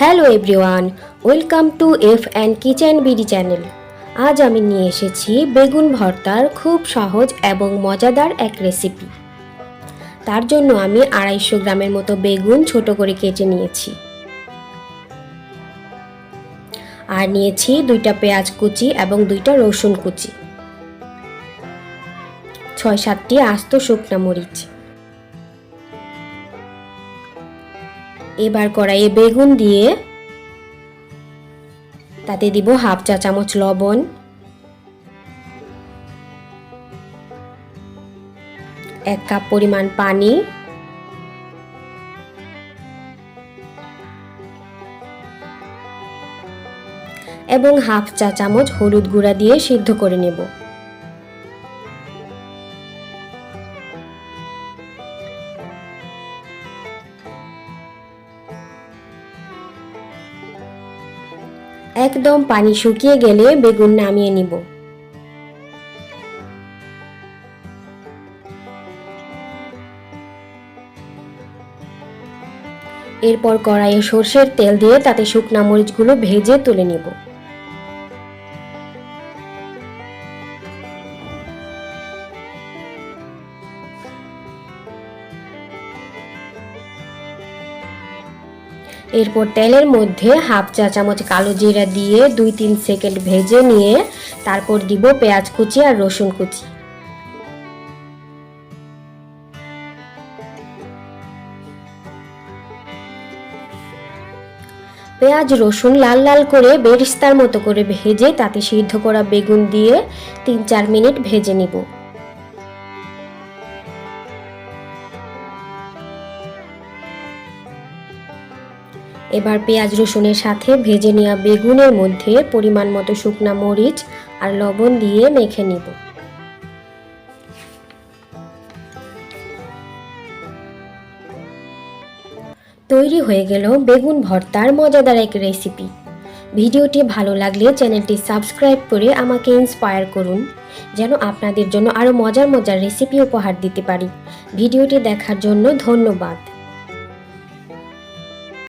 Hello everyone, welcome to F and kitchen BD channel. আজ আমি নিয়ে এসেছি বেগুন ভর্তার খুব সহজ এবং মজাদার এক রেসিপি। তার জন্য আমি 250 গ্রামের মতো বেগুন ছোট করে কেটে নিয়েছি, আর নিয়েছি 2টা পেঁয়াজ কুচি এবং 2টা রসুন কুচি, 6-7টি আস্ত শুকনা মরিচ। এবার কড়াইয়ে বেগুন দিয়ে তাতে দিব হাফ চা চামচ লবণ, 1 কাপ পরিমাণ পানি এবং হাফ চা চামচ হলুদ গুঁড়া দিয়ে সিদ্ধ করে নেব। একদম পানি শুকিয়ে গেলে বেগুন নামিয়ে নিব। এরপর কড়াইয়ে সরষের তেল দিয়ে তাতে শুকনা মরিচগুলো ভেজে তুলে নিব। এরপর তেলের মধ্যে হাফ চা চামচ কালো জিরা দিয়ে 2-3 সেকেন্ড ভেজে নিয়ে তারপর দিব পেঁয়াজ কুচি আর রসুন কুচি। পেঁয়াজ রসুন লাল লাল করে বেরেস্তার মতো করে ভেজে তাতে সিদ্ধ করা বেগুন দিয়ে 3-4 মিনিট ভেজে নিব। এবার পেঁয়াজ রসুনের সাথে ভেজে নেওয়া বেগুনের মধ্যে পরিমাণ মতো শুকনা মরিচ আর লবণ দিয়ে মেখে নিব। তৈরি হয়ে গেল বেগুন ভর্তার মজাদার এক রেসিপি। ভিডিওটি ভালো লাগলে চ্যানেলটি সাবস্ক্রাইব করে আমাকে ইন্সপায়ার করুন, যেন আপনাদের জন্য আরও মজার মজার রেসিপি উপহার দিতে পারি। ভিডিওটি দেখার জন্য ধন্যবাদ।